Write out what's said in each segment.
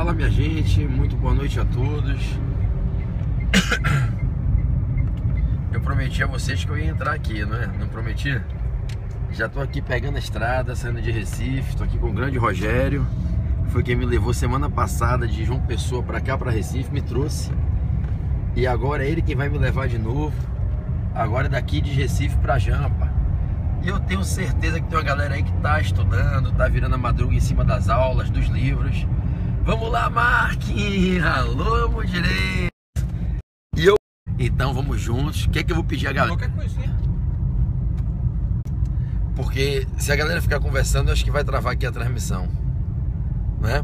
Fala, minha gente, muito boa noite a todos. Eu prometi a vocês que eu ia entrar aqui, não é? Não prometi? Já tô aqui pegando a estrada, saindo de Recife. Tô aqui com o grande Rogério. Foi quem me levou semana passada de João Pessoa pra cá, pra Recife, me trouxe. E agora é ele quem vai me levar de novo. Agora é daqui de Recife pra Jampa. E eu tenho certeza que tem uma galera aí que tá estudando, tá virando a madruga em cima das aulas, dos livros. Vamos lá, Marquinhos! Alô, meu direito! Então vamos juntos. O que é que eu vou pedir a galera? Qualquer coisinha. Porque se a galera ficar conversando, eu acho que vai travar aqui a transmissão, né?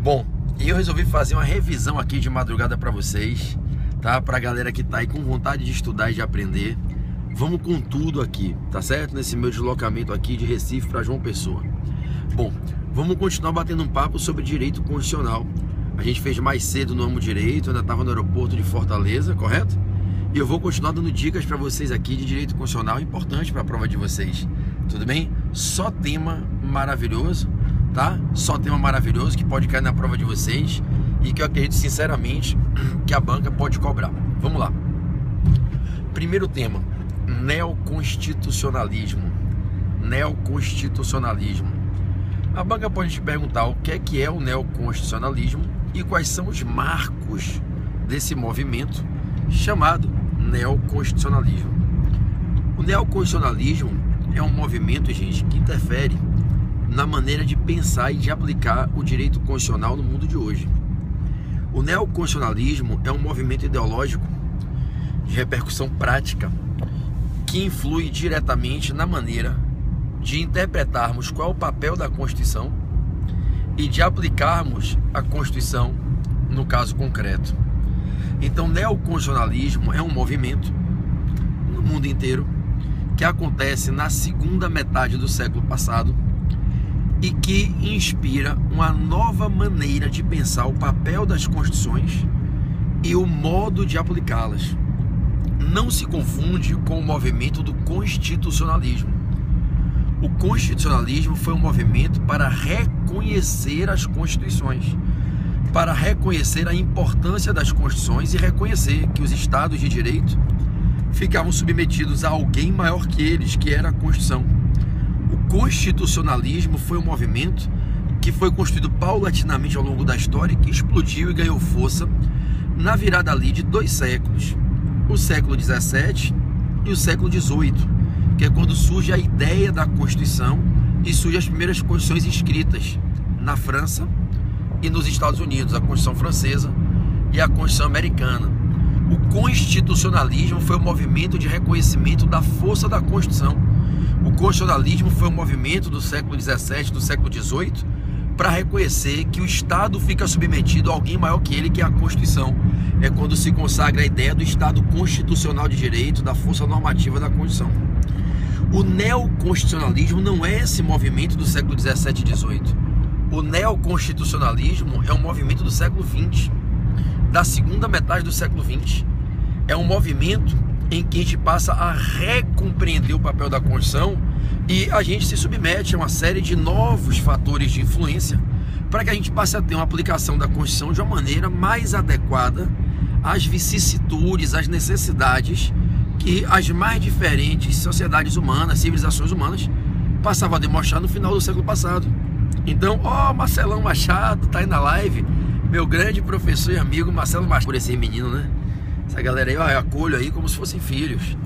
Bom, e eu resolvi fazer uma revisão aqui de madrugada pra vocês, tá? Pra galera que tá aí com vontade de estudar e de aprender. Vamos com tudo aqui, tá certo? Nesse meu deslocamento aqui de Recife pra João Pessoa. Bom, vamos continuar batendo um papo sobre direito constitucional. A gente fez mais cedo no Amo Direito, ainda estava no aeroporto de Fortaleza, correto? E eu vou continuar dando dicas para vocês aqui de direito constitucional importante para a prova de vocês. Tudo bem? Só tema maravilhoso, tá? Só tema maravilhoso que pode cair na prova de vocês e que eu acredito sinceramente que a banca pode cobrar. Vamos lá. Primeiro tema, neoconstitucionalismo. Neoconstitucionalismo. A banca pode te perguntar o que é o neoconstitucionalismo e quais são os marcos desse movimento chamado neoconstitucionalismo. O neoconstitucionalismo é um movimento, gente, que interfere na maneira de pensar e de aplicar o direito constitucional no mundo de hoje. O neoconstitucionalismo é um movimento ideológico de repercussão prática que influi diretamente na maneira de interpretarmos qual é o papel da Constituição e de aplicarmos a Constituição no caso concreto. Então, neoconstitucionalismo é um movimento no mundo inteiro que acontece na segunda metade do século passado e que inspira uma nova maneira de pensar o papel das constituições e o modo de aplicá-las. Não se confunde com o movimento do constitucionalismo. O constitucionalismo foi um movimento para reconhecer as constituições, para reconhecer a importância das constituições e reconhecer que os estados de direito ficavam submetidos a alguém maior que eles, que era a Constituição. O constitucionalismo foi um movimento que foi construído paulatinamente ao longo da história e que explodiu e ganhou força na virada ali de 2 séculos, o século XVII e o século XVIII, que é quando surge a ideia da Constituição e surgem as primeiras constituições escritas na França e nos Estados Unidos, a Constituição Francesa e a Constituição Americana. O constitucionalismo foi um movimento de reconhecimento da força da Constituição. O constitucionalismo foi um movimento do século XVII, do século XVIII, para reconhecer que o Estado fica submetido a alguém maior que ele, que é a Constituição. É quando se consagra a ideia do Estado constitucional de direito, da força normativa da Constituição. O neoconstitucionalismo não é esse movimento do século XVII e XVIII. O neoconstitucionalismo é um movimento do século XX, da segunda metade do século XX. É um movimento em que a gente passa a recompreender o papel da Constituição e a gente se submete a uma série de novos fatores de influência para que a gente passe a ter uma aplicação da Constituição de uma maneira mais adequada às vicissitudes, às necessidades que as mais diferentes sociedades humanas, civilizações humanas, passavam a demonstrar no final do século passado. Então, Marcelão Machado tá aí na live, meu grande professor e amigo Marcelo Machado, por esse menino, né? Essa galera aí, eu acolho aí como se fossem filhos,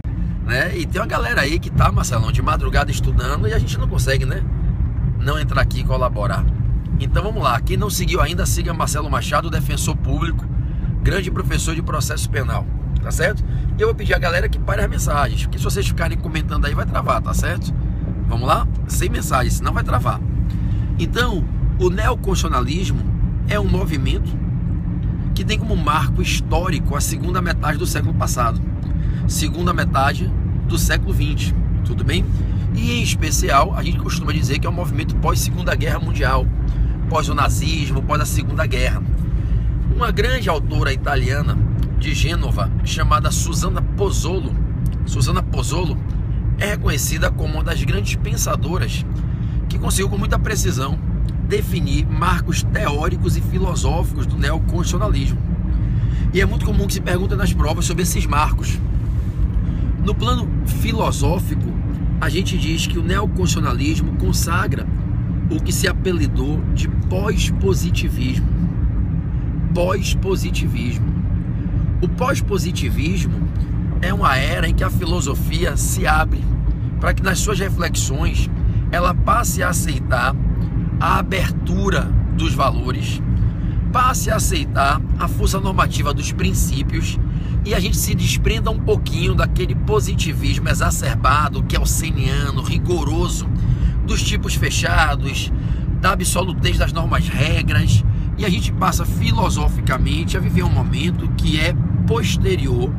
né? E tem uma galera aí que tá, Marcelão, de madrugada estudando e a gente não consegue, né? Não entrar aqui e colaborar. Então vamos lá, quem não seguiu ainda, siga Marcelo Machado, defensor público, grande professor de processo penal, tá certo? Eu vou pedir a galera que pare as mensagens, porque se vocês ficarem comentando aí vai travar, tá certo? Vamos lá? Sem mensagens, senão vai travar. Então, o neoconstitucionalismo é um movimento que tem como marco histórico a segunda metade do século passado, segunda metade do século XX, tudo bem? E em especial, a gente costuma dizer que é um movimento pós-Segunda Guerra Mundial, pós o nazismo, pós a Segunda Guerra. Uma grande autora italiana de Gênova, chamada Susana Pozzolo, é reconhecida como uma das grandes pensadoras que conseguiu com muita precisão definir marcos teóricos e filosóficos do neoconstitucionalismo. E é muito comum que se pergunte nas provas sobre esses marcos. No plano filosófico, a gente diz que o neoconstitucionalismo consagra o que se apelidou de pós-positivismo. Pós-positivismo. O pós-positivismo é uma era em que a filosofia se abre para que nas suas reflexões ela passe a aceitar a abertura dos valores, passe a aceitar a força normativa dos princípios e a gente se desprenda um pouquinho daquele positivismo exacerbado, kelseniano, rigoroso, dos tipos fechados, da absolutez das normas regras, e a gente passa filosoficamente a viver um momento que é posterior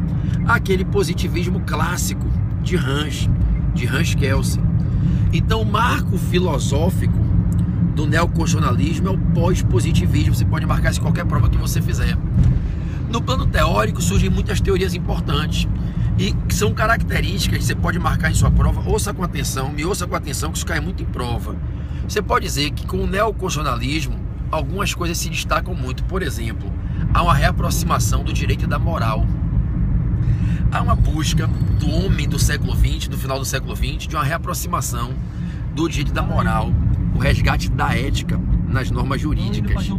àquele positivismo clássico de Hans Kelsen. Então, o marco filosófico do neoconstitucionalismo é o pós-positivismo. Você pode marcar isso em qualquer prova que você fizer. No plano teórico surgem muitas teorias importantes e que são características que você pode marcar em sua prova. Ouça com atenção, me ouça com atenção, que isso cai muito em prova. Você pode dizer que com o neoconstitucionalismo algumas coisas se destacam muito. Por exemplo, há uma reaproximação do direito e da moral. Há uma busca do homem do século XX, do final do século XX, de uma reaproximação do direito e da moral, o resgate da ética nas normas jurídicas.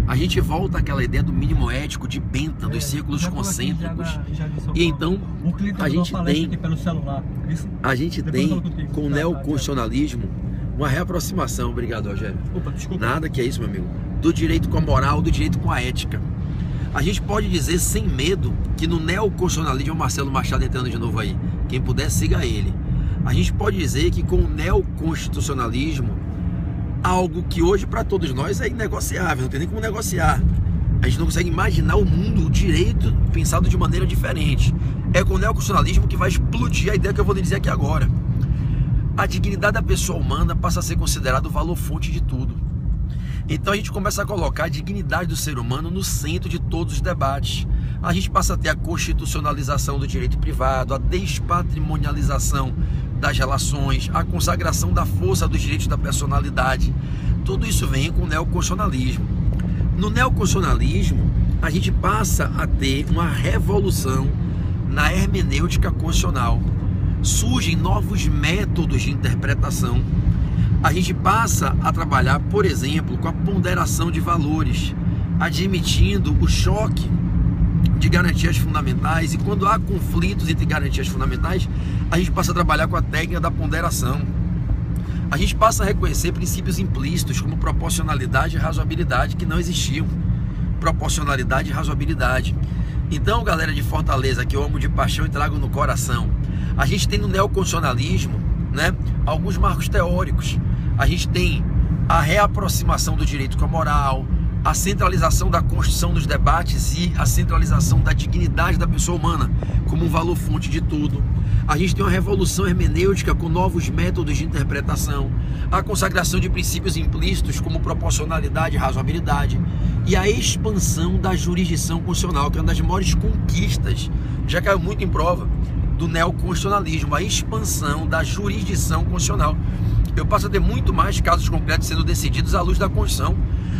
A gente volta àquela ideia do mínimo ético de Bentham, dos círculos concêntricos. E então a gente tem com o neoconstitucionalismo uma reaproximação, obrigado, Rogério. Opa, desculpa. Nada, que é isso, meu amigo, do direito com a moral, do direito com a ética. A gente pode dizer sem medo que no neoconstitucionalismo, o Marcelo Machado entrando de novo aí, quem puder siga ele. A gente pode dizer que com o neoconstitucionalismo, algo que hoje para todos nós é inegociável, não tem nem como negociar. A gente não consegue imaginar o mundo, o direito pensado de maneira diferente. É com o neoconstitucionalismo que vai explodir a ideia que eu vou lhe dizer aqui agora. A dignidade da pessoa humana passa a ser considerado o valor-fonte de tudo. Então a gente começa a colocar a dignidade do ser humano no centro de todos os debates. A gente passa a ter a constitucionalização do direito privado, a despatrimonialização das relações, a consagração da força dos direitos da personalidade. Tudo isso vem com o neoconstitucionalismo. No neoconstitucionalismo, a gente passa a ter uma revolução na hermenêutica constitucional. Surgem novos métodos de interpretação. A gente passa a trabalhar, por exemplo, com a ponderação de valores, admitindo o choque de garantias fundamentais, e quando há conflitos entre garantias fundamentais, a gente passa a trabalhar com a técnica da ponderação. A gente passa a reconhecer princípios implícitos como proporcionalidade e razoabilidade que não existiam. Proporcionalidade e razoabilidade. Então, galera de Fortaleza, que eu amo de paixão e trago no coração, a gente tem no neoconstitucionalismo, né, alguns marcos teóricos. A gente tem a reaproximação do direito com a moral, a centralização da construção dos debates e a centralização da dignidade da pessoa humana como um valor-fonte de tudo. A gente tem uma revolução hermenêutica com novos métodos de interpretação, a consagração de princípios implícitos como proporcionalidade e razoabilidade, e a expansão da jurisdição constitucional, que é uma das maiores conquistas, já caiu muito em prova, do neoconstitucionalismo, a expansão da jurisdição constitucional. Eu passo a ter muito mais casos concretos sendo decididos à luz da Constituição.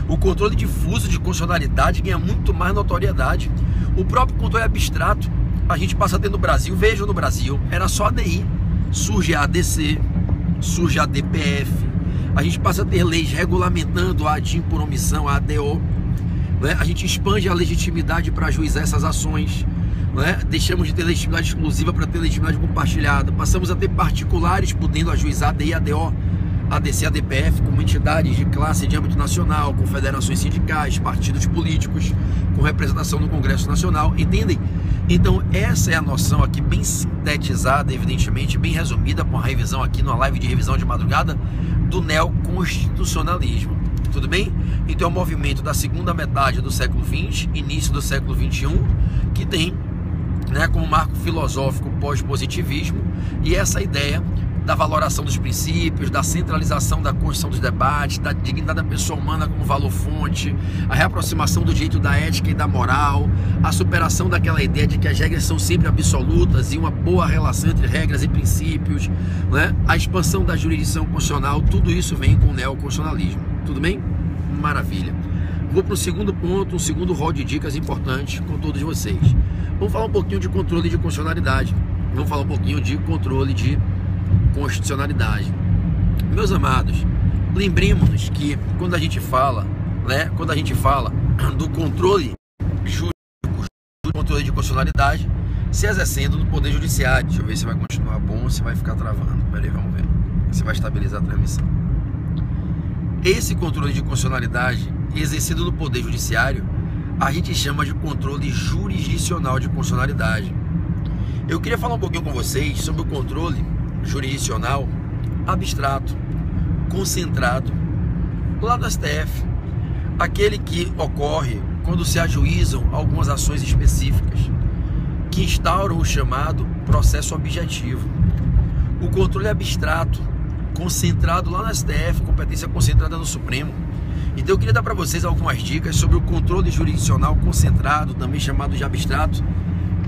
O controle difuso de constitucionalidade ganha muito mais notoriedade. O próprio controle abstrato, a gente passa a ter no Brasil, vejam no Brasil, era só ADI, surge a ADC, surge a DPF, a gente passa a ter leis regulamentando a ADIM por omissão, a ADO, né? A gente expande a legitimidade para ajuizar essas ações, né? Deixamos de ter legitimidade exclusiva para ter legitimidade compartilhada, passamos a ter particulares podendo ajuizar ADI, ADO, ADC, ADPF como entidades de classe de âmbito nacional, com federações sindicais, partidos políticos, com representação no Congresso Nacional, entendem? Então essa é a noção aqui, bem sintetizada, evidentemente, bem resumida, com a revisão aqui numa live de revisão de madrugada, do neoconstitucionalismo. Tudo bem? Então é um movimento da segunda metade do século XX, início do século XXI, que tem, né, como marco filosófico pós-positivismo, e essa ideia da valoração dos princípios, da centralização da construção dos debates, da dignidade da pessoa humana como valor-fonte, a reaproximação do direito da ética e da moral, a superação daquela ideia de que as regras são sempre absolutas e uma boa relação entre regras e princípios, né? A expansão da jurisdição constitucional, tudo isso vem com o neoconstitucionalismo. Tudo bem? Maravilha. Vou para o segundo ponto, um segundo rol de dicas importantes com todos vocês. Vamos falar um pouquinho de controle de constitucionalidade. Vamos falar um pouquinho de controle de constitucionalidade. Meus amados, lembremos-nos que quando a gente fala, né, do controle jurídico, do controle de constitucionalidade, se exercendo no Poder Judiciário. Deixa eu ver se vai continuar bom ou se vai ficar travando. Peraí, vamos ver se vai estabilizar a transmissão. Esse controle de constitucionalidade exercido no Poder Judiciário, a gente chama de controle jurisdicional de constitucionalidade. Eu queria falar um pouquinho com vocês sobre o controle jurisdicional abstrato, concentrado, lá do STF, aquele que ocorre quando se ajuizam algumas ações específicas, que instauram o chamado processo objetivo. O controle abstrato, concentrado lá no STF, competência concentrada no Supremo. Então eu queria dar para vocês algumas dicas sobre o controle jurisdicional concentrado, também chamado de abstrato,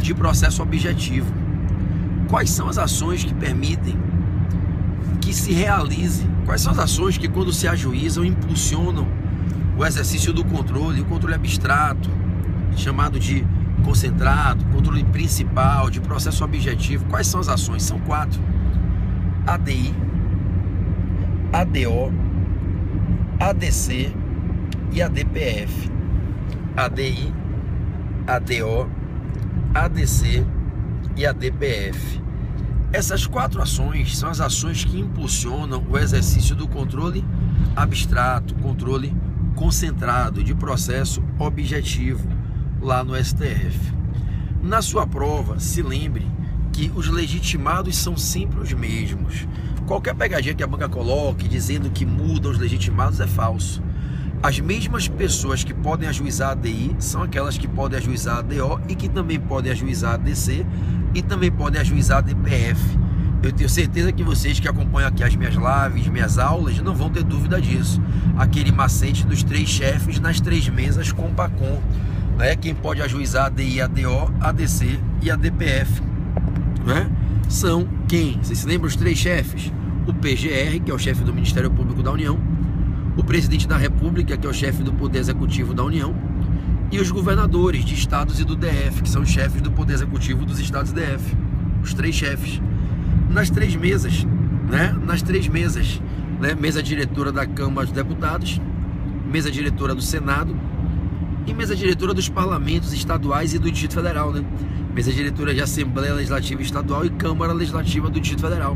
de processo objetivo. Quais são as ações que permitem que se realize? Quais são as ações que, quando se ajuizam, impulsionam o exercício do controle, o controle abstrato, chamado de concentrado, controle principal, de processo objetivo? Quais são as ações? São 4: ADI, ADO, ADC e ADPF. ADI, ADO, ADC e ADPF. Essas 4 ações são as ações que impulsionam o exercício do controle abstrato, controle concentrado de processo objetivo lá no STF. Na sua prova, se lembre que os legitimados são sempre os mesmos. Qualquer pegadinha que a banca coloque dizendo que muda os legitimados é falso. As mesmas pessoas que podem ajuizar a ADI são aquelas que podem ajuizar a ADO e que também podem ajuizar a ADC e também podem ajuizar a ADPF. Eu tenho certeza que vocês que acompanham aqui as minhas lives, minhas aulas, não vão ter dúvida disso. Aquele macete dos 3 chefes nas 3 mesas com o PACOM, né? Quem pode ajuizar a ADI, a ADO, a ADC e a ADPF, né? São quem? Vocês se lembram os 3 chefes? O PGR, que é o chefe do Ministério Público da União, o Presidente da República, que é o chefe do Poder Executivo da União, e os governadores de estados e do DF, que são os chefes do Poder Executivo dos estados e DF. Os 3 chefes. Nas 3 mesas, né? Nas 3 mesas, né? Mesa diretora da Câmara dos Deputados, mesa diretora do Senado e mesa diretora dos parlamentos estaduais e do Distrito Federal, né? Mesa diretora de Assembleia Legislativa Estadual e Câmara Legislativa do Distrito Federal.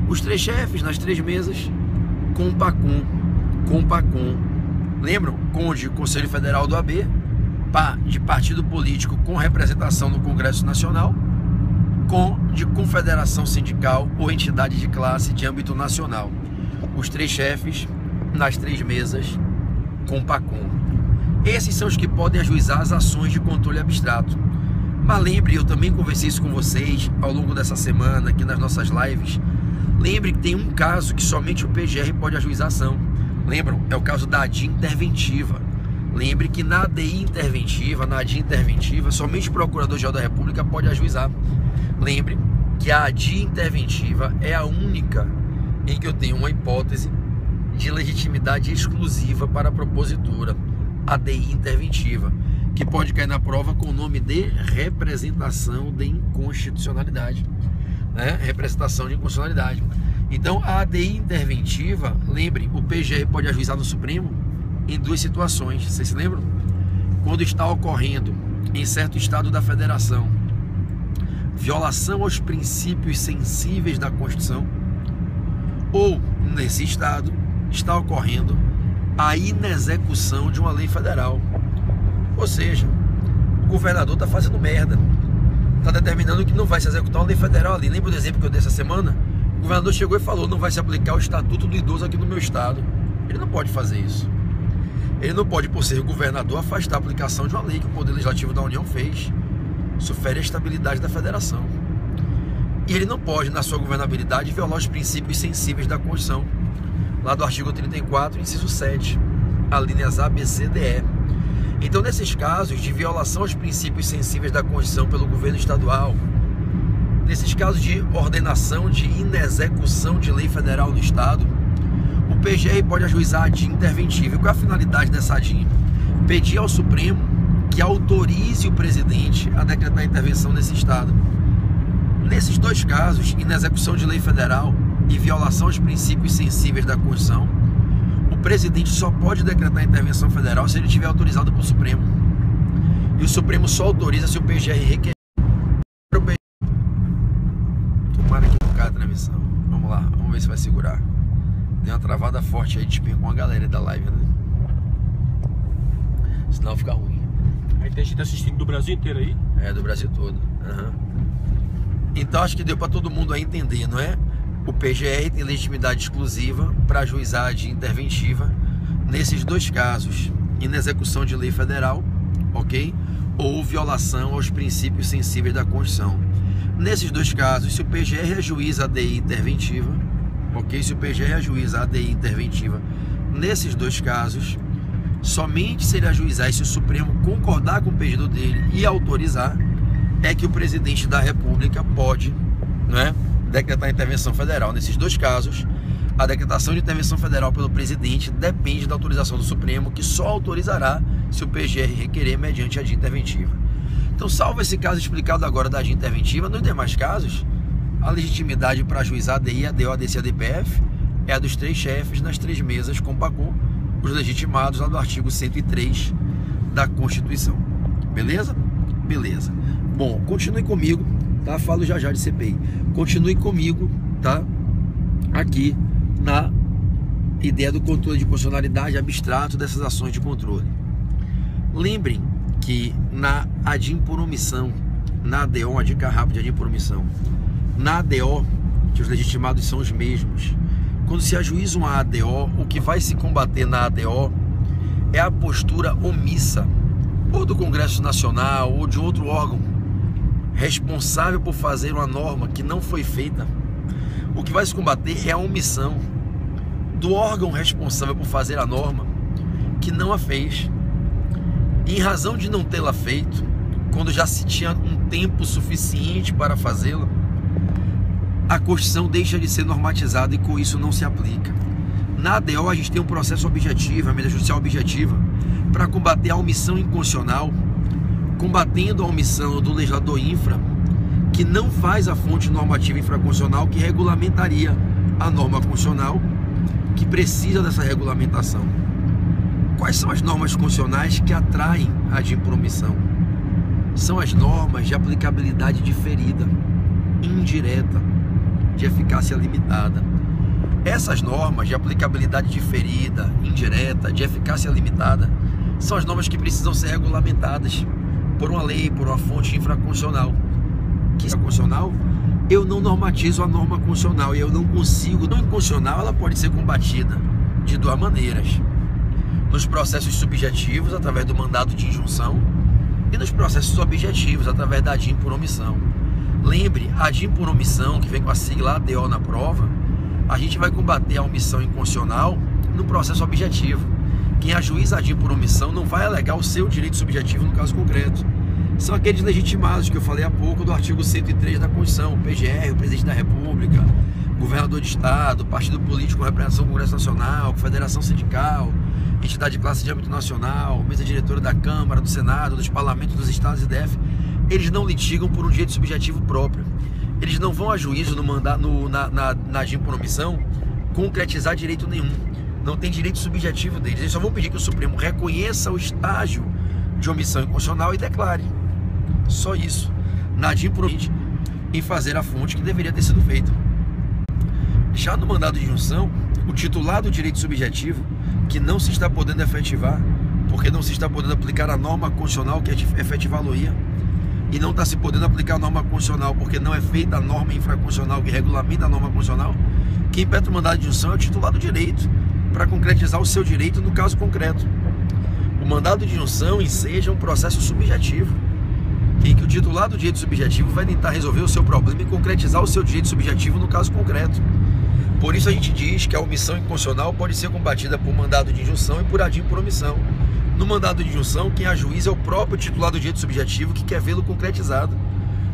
Os 3 chefes nas 3 mesas com o PACOM. Lembram? Com de Conselho Federal do AB, de partido político com representação no Congresso Nacional, com de confederação sindical ou entidade de classe de âmbito nacional. Os 3 chefes nas 3 mesas com PACOM. Esses são os que podem ajuizar as ações de controle abstrato. Mas lembre, eu também conversei isso com vocês ao longo dessa semana aqui nas nossas lives. Lembre que tem um caso que somente o PGR pode ajuizar ação. Lembram? É o caso da ADI interventiva. Lembre que na ADI interventiva, na ADI interventiva, somente o Procurador-Geral da República pode ajuizar. Lembre que a ADI interventiva é a única em que eu tenho uma hipótese de legitimidade exclusiva para a propositura. ADI interventiva, que pode cair na prova com o nome de representação de inconstitucionalidade, né? Representação de inconstitucionalidade. Então, a ADI interventiva, lembre, o PGR pode ajuizar no Supremo em 2 situações. Vocês se lembram? Quando está ocorrendo em certo estado da federação violação aos princípios sensíveis da Constituição, ou nesse estado está ocorrendo a inexecução de uma lei federal. Ou seja, o governador está fazendo merda, está determinando que não vai se executar uma lei federal ali. Lembra do exemplo que eu dei essa semana? O governador chegou e falou: não vai se aplicar o Estatuto do Idoso aqui no meu estado. Ele não pode fazer isso. Ele não pode, por ser governador, afastar a aplicação de uma lei que o Poder Legislativo da União fez. Isso fere a estabilidade da federação. E ele não pode, na sua governabilidade, violar os princípios sensíveis da Constituição, lá do artigo 34, inciso 7, as linhas A, B, C, D, E. Então, nesses casos de violação aos princípios sensíveis da Constituição pelo governo estadual, nesses casos de ordenação de inexecução de lei federal no Estado, o PGR pode ajuizar a ADIM interventiva. E qual é a finalidade dessa ADIM? Pedir ao Supremo que autorize o presidente a decretar intervenção nesse Estado. Nesses dois casos, inexecução de lei federal e violação aos princípios sensíveis da Constituição, o presidente só pode decretar intervenção federal se ele tiver autorizado pelo Supremo. E o Supremo só autoriza se o PGR requerer. Tomara que não caia a transmissão. Vamos lá, vamos ver se vai segurar. Deu uma travada forte aí de espinho com a galera da live, né? Senão fica ruim. Aí tem gente assistindo do Brasil inteiro aí? É, do Brasil todo. Então acho que deu para todo mundo aí entender, não é? O PGR tem legitimidade exclusiva para ajuizar a ADIM interventiva nesses dois casos: inexecução de lei federal, ok? Ou violação aos princípios sensíveis da Constituição. Nesses dois casos, se o PGR ajuiza a DI interventiva, ok? Se o PGR ajuiza a DI interventiva nesses dois casos, somente se ele ajuizar e se o Supremo concordar com o pedido dele e autorizar, é que o presidente da República pode, não é, decretar intervenção federal. Nesses dois casos, a decretação de intervenção federal pelo presidente depende da autorização do Supremo, que só autorizará se o PGR requerer mediante a ADIM interventiva. Então, salvo esse caso explicado agora da ADIM interventiva, nos demais casos, a legitimidade para ajuizar a DI, a DO, a DC e a DPF é a dos três chefes nas três mesas com PACOM, os legitimados lá do artigo 103 da Constituição. Beleza? Beleza. Bom, continue comigo, tá? Falo já de CPI. Continue comigo, tá? Aqui na ideia do controle de constitucionalidade abstrato dessas ações de controle. Lembrem que na ADIM por omissão, na ADO, uma dica rápida de ADIM por omissão, na ADO, que os legitimados são os mesmos, quando se ajuiza uma ADO, o que vai se combater na ADO é a postura omissa, ou do Congresso Nacional, ou de outro órgão responsável por fazer uma norma que não foi feita. O que vai se combater é a omissão do órgão responsável por fazer a norma que não a fez. E em razão de não tê-la feito, quando já se tinha um tempo suficiente para fazê-la, a Constituição deixa de ser normatizada e com isso não se aplica. Na ADO a gente tem um processo objetivo, a medida judicial objetiva, para combater a omissão inconstitucional, combatendo a omissão do legislador infra, que não faz a fonte normativa infraconstitucional que regulamentaria a norma constitucional, que precisa dessa regulamentação. Quais são as normas constitucionais que atraem a ADIM por omissão? São as normas de aplicabilidade diferida, indireta, de eficácia limitada. Essas normas de aplicabilidade diferida, indireta, de eficácia limitada, são as normas que precisam ser regulamentadas por uma lei, por uma fonte infraconstitucional. Que infraconstitucional, eu não normatizo a norma constitucional e eu não consigo. Não inconstitucional, ela pode ser combatida de duas maneiras: nos processos subjetivos, através do mandado de injunção, e nos processos objetivos, através da ADIM por omissão. Lembre, a ADIM por omissão, que vem com a sigla ADO na prova, a gente vai combater a omissão inconstitucional no processo objetivo. Quem ajuiza a ADIM por omissão não vai alegar o seu direito subjetivo no caso concreto. São aqueles legitimados que eu falei há pouco do artigo 103 da Constituição: o PGR, o Presidente da República, governador de Estado, partido político com representação no Congresso Nacional, Federação Sindical, entidade de classe de âmbito nacional, mesa diretora da Câmara, do Senado, dos parlamentos dos Estados e DF. Eles não litigam por um direito subjetivo próprio. Eles não vão a juízo na ADIM por omissão concretizar direito nenhum. Não tem direito subjetivo deles. Eles só vão pedir que o Supremo reconheça o estágio de omissão inconstitucional e declare. Só isso. Na ADIM por omissão, em fazer a fonte que deveria ter sido feita. Já no mandado de injunção, o titular do direito subjetivo, que não se está podendo efetivar, porque não se está podendo aplicar a norma constitucional que efetivá-lo-ia, e não está se podendo aplicar a norma constitucional porque não é feita a norma infraconstitucional que regulamenta a norma constitucional, quem pede o mandado de injunção é o titular do direito, para concretizar o seu direito no caso concreto. O mandado de injunção enseja um processo subjetivo. em que o titular do direito subjetivo vai tentar resolver o seu problema e concretizar o seu direito subjetivo no caso concreto. Por isso a gente diz que a omissão inconstitucional pode ser combatida por mandado de injunção e por adim por omissão. No mandado de injunção, quem ajuiza é o próprio titular do direito subjetivo que quer vê-lo concretizado.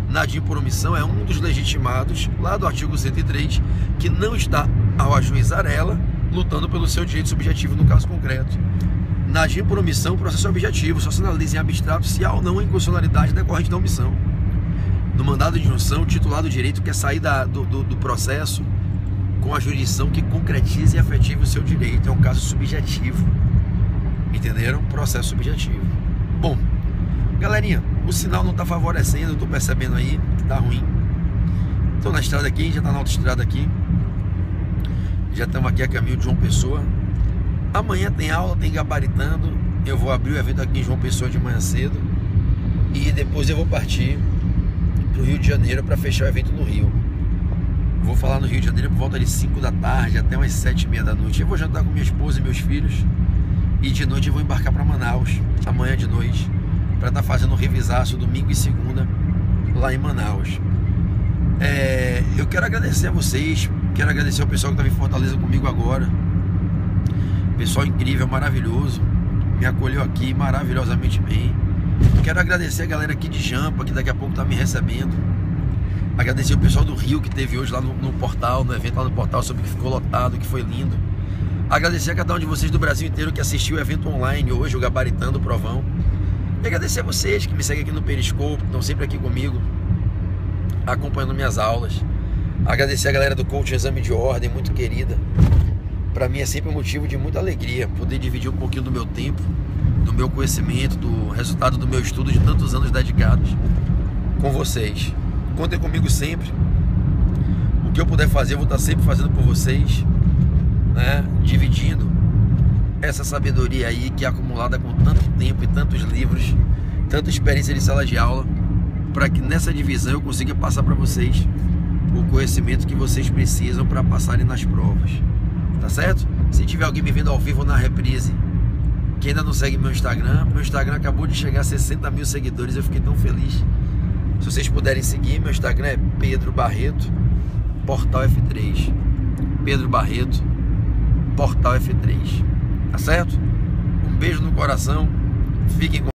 Na adim por omissão é um dos legitimados, lá do artigo 103, que não está, ao ajuizar ela, lutando pelo seu direito subjetivo no caso concreto. Na adim por omissão, o processo é objetivo, só se analisa em abstrato se há ou não a inconstitucionalidade decorrente da omissão. No mandado de injunção, o titular do direito quer sair do processo com a jurisdição que concretize e efetive o seu direito. É um caso subjetivo. Entenderam? Processo subjetivo. Bom, galerinha, o sinal não está favorecendo, eu estou percebendo aí que está ruim. Estou na estrada aqui, já está na autoestrada aqui. Já estamos aqui a caminho de João Pessoa. Amanhã tem aula, tem gabaritando. Eu vou abrir o evento aqui em João Pessoa de manhã cedo. E depois eu vou partir para o Rio de Janeiro para fechar o evento no Rio. Vou falar no Rio de Janeiro por volta de 5 da tarde até umas 7h30 da noite. Eu vou jantar com minha esposa e meus filhos. E de noite eu vou embarcar para Manaus, amanhã de noite, para estar fazendo um revisaço domingo e segunda lá em Manaus. Eu quero agradecer a vocês, quero agradecer ao pessoal que estava em Fortaleza comigo agora. Pessoal incrível, maravilhoso, me acolheu aqui maravilhosamente bem. Quero agradecer a galera aqui de Jampa, que daqui a pouco está me recebendo. Agradecer o pessoal do Rio que teve hoje lá no portal, no evento lá no portal, sobre que ficou lotado, que foi lindo. Agradecer a cada um de vocês do Brasil inteiro que assistiu o evento online hoje, o Gabaritando o Provão. E agradecer a vocês que me seguem aqui no Periscope, que estão sempre aqui comigo, acompanhando minhas aulas. Agradecer a galera do Coaching Exame de Ordem, muito querida. Para mim é sempre um motivo de muita alegria poder dividir um pouquinho do meu tempo, do meu conhecimento, do resultado do meu estudo de tantos anos dedicados com vocês. Contem comigo sempre. O que eu puder fazer, eu vou estar sempre fazendo por vocês, né? Dividindo essa sabedoria aí que é acumulada com tanto tempo e tantos livros, tanta experiência de sala de aula, para que nessa divisão eu consiga passar para vocês o conhecimento que vocês precisam para passarem nas provas. Tá certo? Se tiver alguém me vendo ao vivo na reprise que ainda não segue meu Instagram acabou de chegar a 60 mil seguidores, eu fiquei tão feliz. Se vocês puderem seguir, meu Instagram é Pedro Barreto Portal F3. Pedro Barreto Portal F3. Tá certo? Um beijo no coração. Fiquem com